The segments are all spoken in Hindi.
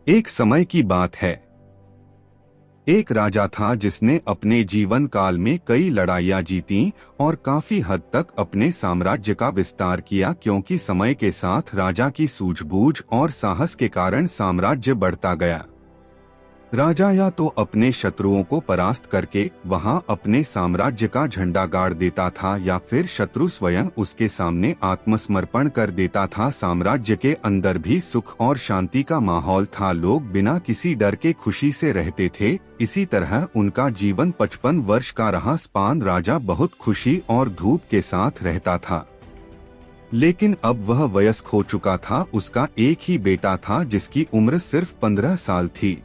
एक समय की बात है। एक राजा था जिसने अपने जीवन काल में कई लड़ाइयां जीती और काफी हद तक अपने साम्राज्य का विस्तार किया, क्योंकि समय के साथ राजा की सूझबूझ और साहस के कारण साम्राज्य बढ़ता गया। राजा या तो अपने शत्रुओं को परास्त करके वहां अपने साम्राज्य का झंडा गाड़ देता था, या फिर शत्रु स्वयं उसके सामने आत्मसमर्पण कर देता था। साम्राज्य के अंदर भी सुख और शांति का माहौल था। लोग बिना किसी डर के खुशी से रहते थे। इसी तरह उनका जीवन 55 वर्ष का रहा। स्पान राजा बहुत खुशी और धूप के साथ रहता था, लेकिन अब वह वयस्क हो चुका था। उसका एक ही बेटा था जिसकी उम्र सिर्फ 15 साल थी।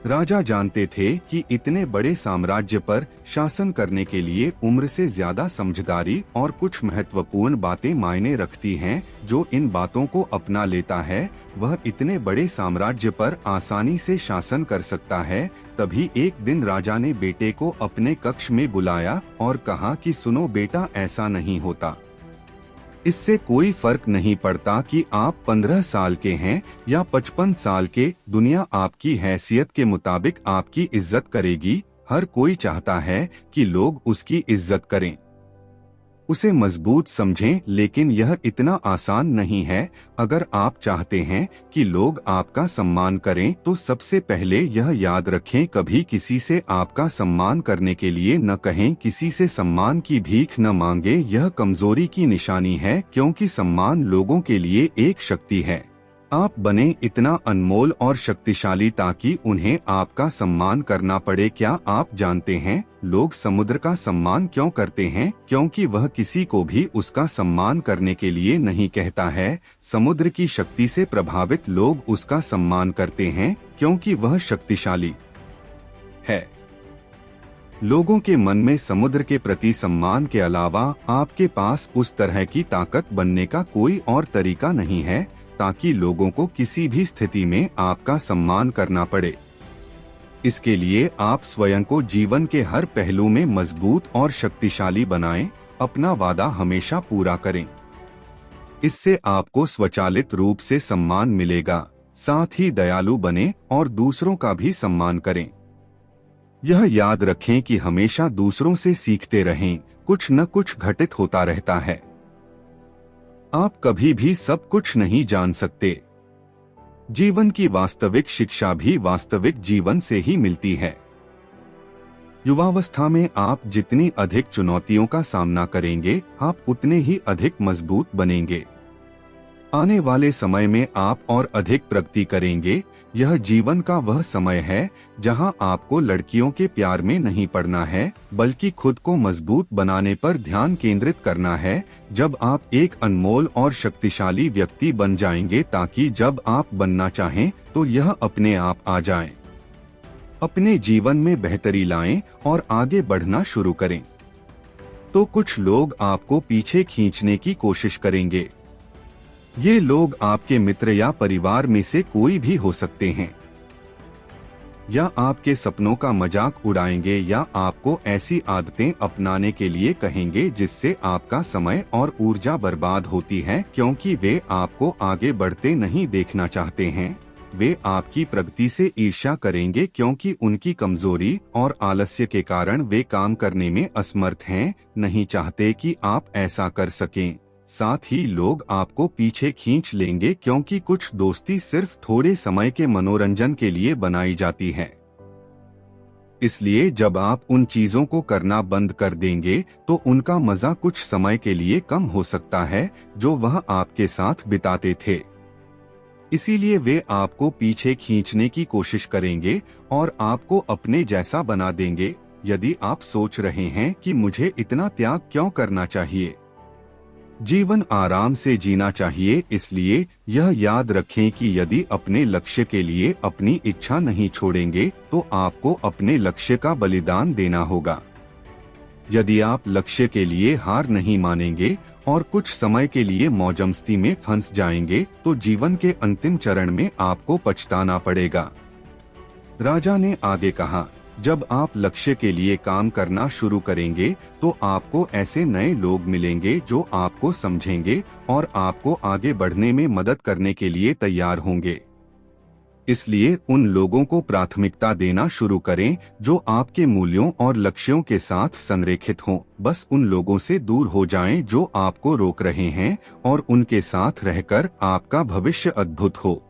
राजा जानते थे कि इतने बड़े साम्राज्य पर शासन करने के लिए उम्र से ज्यादा समझदारी और कुछ महत्वपूर्ण बातें मायने रखती हैं। जो इन बातों को अपना लेता है वह इतने बड़े साम्राज्य पर आसानी से शासन कर सकता है। तभी एक दिन राजा ने बेटे को अपने कक्ष में बुलाया और कहा कि सुनो बेटा, ऐसा नहीं होता। इससे कोई फर्क नहीं पड़ता कि आप 15 साल के हैं या 55 साल के। दुनिया आपकी हैसियत के मुताबिक आपकी इज्जत करेगी। हर कोई चाहता है कि लोग उसकी इज्जत करें, उसे मजबूत समझें, लेकिन यह इतना आसान नहीं है। अगर आप चाहते हैं कि लोग आपका सम्मान करें तो सबसे पहले यह याद रखें, कभी किसी से आपका सम्मान करने के लिए न कहें। किसी से सम्मान की भीख न मांगे, यह कमजोरी की निशानी है, क्योंकि सम्मान लोगों के लिए एक शक्ति है। आप बने इतना अनमोल और शक्तिशाली ताकि उन्हें आपका सम्मान करना पड़े। क्या आप जानते हैं लोग समुद्र का सम्मान क्यों करते हैं? क्योंकि वह किसी को भी उसका सम्मान करने के लिए नहीं कहता है। समुद्र की शक्ति से प्रभावित लोग उसका सम्मान करते हैं क्योंकि वह शक्तिशाली है। लोगों के मन में समुद्र के प्रति सम्मान के अलावा आपके पास उस तरह की ताकत बनने का कोई और तरीका नहीं है ताकि लोगों को किसी भी स्थिति में आपका सम्मान करना पड़े। इसके लिए आप स्वयं को जीवन के हर पहलू में मजबूत और शक्तिशाली बनाएं। अपना वादा हमेशा पूरा करें, इससे आपको स्वचालित रूप से सम्मान मिलेगा। साथ ही दयालु बनें और दूसरों का भी सम्मान करें। यह याद रखें कि हमेशा दूसरों से सीखते रहें, कुछ न कुछ घटित होता रहता है। आप कभी भी सब कुछ नहीं जान सकते। जीवन की वास्तविक शिक्षा भी वास्तविक जीवन से ही मिलती है। युवावस्था में आप जितनी अधिक चुनौतियों का सामना करेंगे, आप उतने ही अधिक मजबूत बनेंगे। आने वाले समय में आप और अधिक प्रगति करेंगे। यह जीवन का वह समय है जहां आपको लड़कियों के प्यार में नहीं पड़ना है, बल्कि खुद को मजबूत बनाने पर ध्यान केंद्रित करना है। जब आप एक अनमोल और शक्तिशाली व्यक्ति बन जाएंगे, ताकि जब आप बनना चाहें तो यह अपने आप आ जाए। अपने जीवन में बेहतरी लाएं और आगे बढ़ना शुरू करें। तो कुछ लोग आपको पीछे खींचने की कोशिश करेंगे। ये लोग आपके मित्र या परिवार में से कोई भी हो सकते हैं, या आपके सपनों का मजाक उड़ाएंगे, या आपको ऐसी आदतें अपनाने के लिए कहेंगे जिससे आपका समय और ऊर्जा बर्बाद होती है, क्योंकि वे आपको आगे बढ़ते नहीं देखना चाहते हैं। वे आपकी प्रगति से ईर्ष्या करेंगे क्योंकि उनकी कमजोरी और आलस्य के कारण वे काम करने में असमर्थ हैं, नहीं चाहते कि आप ऐसा कर सकें। साथ ही लोग आपको पीछे खींच लेंगे क्योंकि कुछ दोस्ती सिर्फ थोड़े समय के मनोरंजन के लिए बनाई जाती है। इसलिए जब आप उन चीजों को करना बंद कर देंगे तो उनका मजा कुछ समय के लिए कम हो सकता है जो वह आपके साथ बिताते थे। इसीलिए वे आपको पीछे खींचने की कोशिश करेंगे और आपको अपने जैसा बना देंगे। यदि आप सोच रहे हैं कि मुझे इतना त्याग क्यों करना चाहिए, जीवन आराम से जीना चाहिए, इसलिए यह याद रखें कि यदि अपने लक्ष्य के लिए अपनी इच्छा नहीं छोड़ेंगे तो आपको अपने लक्ष्य का बलिदान देना होगा। यदि आप लक्ष्य के लिए हार नहीं मानेंगे और कुछ समय के लिए मौजमस्ती में फंस जाएंगे तो जीवन के अंतिम चरण में आपको पछताना पड़ेगा। राजा ने आगे कहा, जब आप लक्ष्य के लिए काम करना शुरू करेंगे तो आपको ऐसे नए लोग मिलेंगे जो आपको समझेंगे और आपको आगे बढ़ने में मदद करने के लिए तैयार होंगे। इसलिए उन लोगों को प्राथमिकता देना शुरू करें जो आपके मूल्यों और लक्ष्यों के साथ संरेखित हों। बस उन लोगों से दूर हो जाएं जो आपको रोक रहे हैं और उनके साथ रहकर आपका भविष्य अद्भुत हो।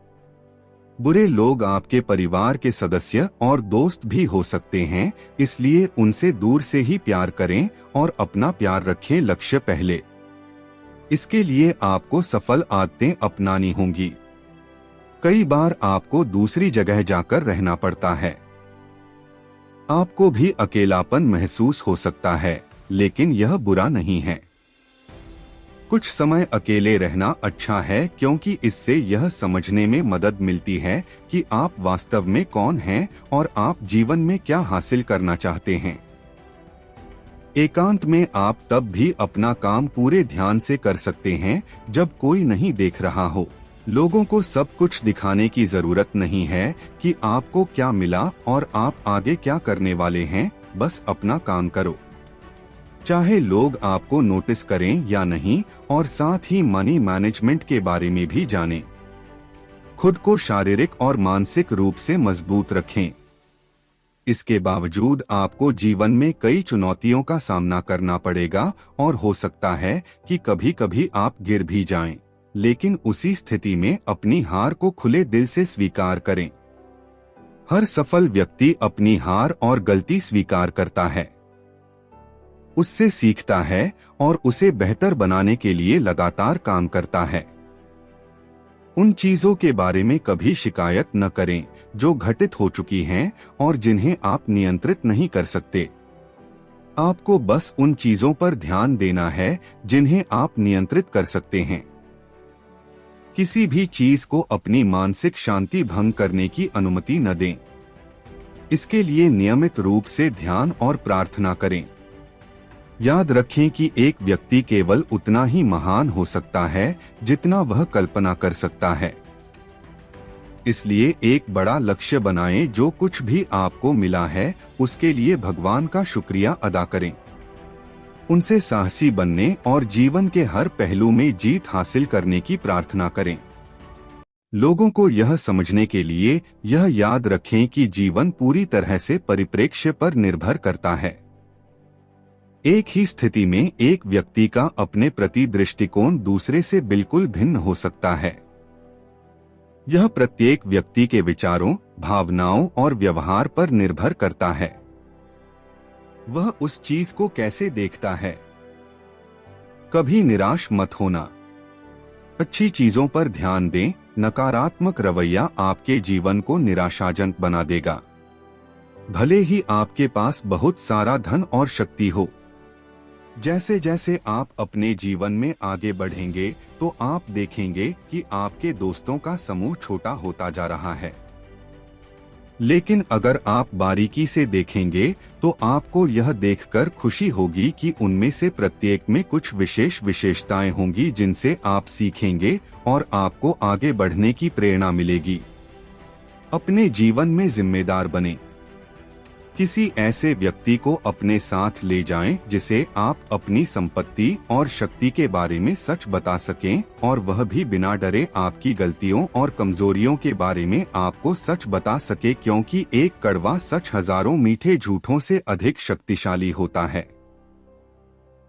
बुरे लोग आपके परिवार के सदस्य और दोस्त भी हो सकते हैं, इसलिए उनसे दूर से ही प्यार करें और अपना प्यार रखें लक्ष्य पहले। इसके लिए आपको सफल आदतें अपनानी होंगी। कई बार आपको दूसरी जगह जाकर रहना पड़ता है। आपको भी अकेलापन महसूस हो सकता है, लेकिन यह बुरा नहीं है। कुछ समय अकेले रहना अच्छा है क्योंकि इससे यह समझने में मदद मिलती है कि आप वास्तव में कौन हैं और आप जीवन में क्या हासिल करना चाहते हैं। एकांत में आप तब भी अपना काम पूरे ध्यान से कर सकते हैं जब कोई नहीं देख रहा हो। लोगों को सब कुछ दिखाने की जरूरत नहीं है कि आपको क्या मिला और आप आगे क्या करने वाले हैं। बस अपना काम करो, चाहे लोग आपको नोटिस करें या नहीं, और साथ ही मनी मैनेजमेंट के बारे में भी जानें। खुद को शारीरिक और मानसिक रूप से मजबूत रखें। इसके बावजूद आपको जीवन में कई चुनौतियों का सामना करना पड़ेगा और हो सकता है कि कभी कभी आप गिर भी जाएं, लेकिन उसी स्थिति में अपनी हार को खुले दिल से स्वीकार करें। हर सफल व्यक्ति अपनी हार और गलती स्वीकार करता है, उससे सीखता है और उसे बेहतर बनाने के लिए लगातार काम करता है। उन चीजों के बारे में कभी शिकायत न करें जो घटित हो चुकी हैं और जिन्हें आप नियंत्रित नहीं कर सकते। आपको बस उन चीजों पर ध्यान देना है जिन्हें आप नियंत्रित कर सकते हैं। किसी भी चीज को अपनी मानसिक शांति भंग करने की अनुमति न दें। इसके लिए नियमित रूप से ध्यान और प्रार्थना करें। याद रखें कि एक व्यक्ति केवल उतना ही महान हो सकता है जितना वह कल्पना कर सकता है। इसलिए एक बड़ा लक्ष्य बनाएं। जो कुछ भी आपको मिला है उसके लिए भगवान का शुक्रिया अदा करें। उनसे साहसी बनने और जीवन के हर पहलू में जीत हासिल करने की प्रार्थना करें। लोगों को यह समझने के लिए यह याद रखें कि जीवन पूरी तरह से परिप्रेक्ष्य पर निर्भर करता है। एक ही स्थिति में एक व्यक्ति का अपने प्रति दृष्टिकोण दूसरे से बिल्कुल भिन्न हो सकता है। यह प्रत्येक व्यक्ति के विचारों, भावनाओं और व्यवहार पर निर्भर करता है। वह उस चीज को कैसे देखता है। कभी निराश मत होना। अच्छी चीजों पर ध्यान दें। नकारात्मक रवैया आपके जीवन को निराशाजनक बना देगा। भले ही आपके पास बहुत सारा धन और शक्ति हो, जैसे जैसे आप अपने जीवन में आगे बढ़ेंगे तो आप देखेंगे कि आपके दोस्तों का समूह छोटा होता जा रहा है। लेकिन अगर आप बारीकी से देखेंगे तो आपको यह देखकर खुशी होगी कि उनमें से प्रत्येक में कुछ विशेष विशेषताएं होंगी जिनसे आप सीखेंगे और आपको आगे बढ़ने की प्रेरणा मिलेगी। अपने जीवन में जिम्मेदार बनें। किसी ऐसे व्यक्ति को अपने साथ ले जाएं जिसे आप अपनी संपत्ति और शक्ति के बारे में सच बता सकें और वह भी बिना डरे आपकी गलतियों और कमजोरियों के बारे में आपको सच बता सके, क्योंकि एक कड़वा सच हजारों मीठे झूठों से अधिक शक्तिशाली होता है।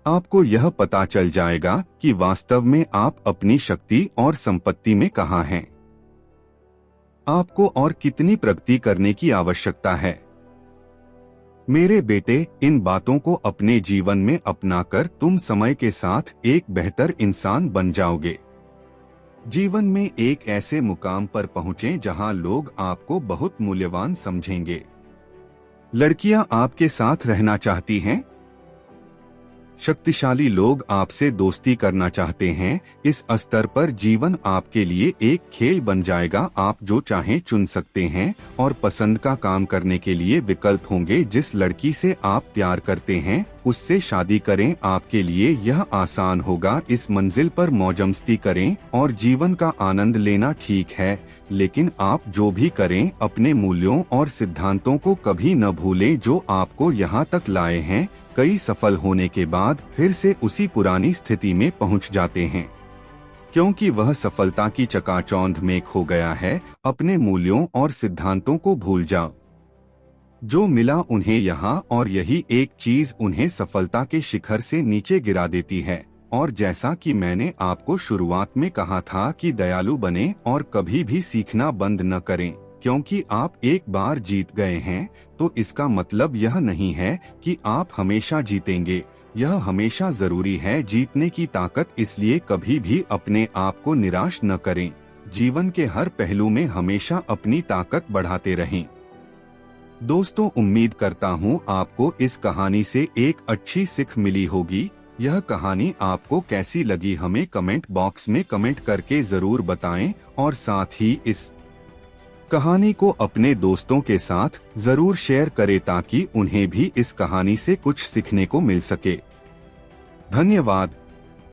आपको यह पता चल जाएगा कि वास्तव में आप अपनी शक्ति और संपत्ति में कहाँ हैं। आपको और कितनी प्रगति करने की आवश्यकता है। मेरे बेटे, इन बातों को अपने जीवन में अपनाकर तुम समय के साथ एक बेहतर इंसान बन जाओगे। जीवन में एक ऐसे मुकाम पर पहुंचें जहां लोग आपको बहुत मूल्यवान समझेंगे। लड़कियां आपके साथ रहना चाहती हैं। शक्तिशाली लोग आपसे दोस्ती करना चाहते हैं। इस स्तर पर जीवन आपके लिए एक खेल बन जाएगा। आप जो चाहें चुन सकते हैं और पसंद का काम करने के लिए विकल्प होंगे। जिस लड़की से आप प्यार करते हैं उससे शादी करें। आपके लिए यह आसान होगा। इस मंजिल पर मौजमस्ती करें और जीवन का आनंद लेना ठीक है, लेकिन आप जो भी करें अपने मूल्यों और सिद्धांतों को कभी न भूलें जो आपको यहाँ तक लाए हैं। कई सफल होने के बाद फिर से उसी पुरानी स्थिति में पहुंच जाते हैं, क्योंकि वह सफलता की चकाचौंध में खो गया है। अपने मूल्यों और सिद्धांतों को भूल जाओ। जो मिला उन्हें यहाँ, और यही एक चीज उन्हें सफलता के शिखर से नीचे गिरा देती है। और जैसा कि मैंने आपको शुरुआत में कहा था कि दयालु बने और कभी भी सीखना बंद न करें, क्योंकि आप एक बार जीत गए हैं तो इसका मतलब यह नहीं है कि आप हमेशा जीतेंगे। यह हमेशा जरूरी है जीतने की ताकत, इसलिए कभी भी अपने आप को निराश न करें। जीवन के हर पहलू में हमेशा अपनी ताकत बढ़ाते रहें। दोस्तों, उम्मीद करता हूँ आपको इस कहानी से एक अच्छी सीख मिली होगी। यह कहानी आपको कैसी लगी हमें कमेंट बॉक्स में कमेंट करके जरूर बताएं, और साथ ही इस कहानी को अपने दोस्तों के साथ जरूर शेयर करें ताकि उन्हें भी इस कहानी से कुछ सीखने को मिल सके। धन्यवाद।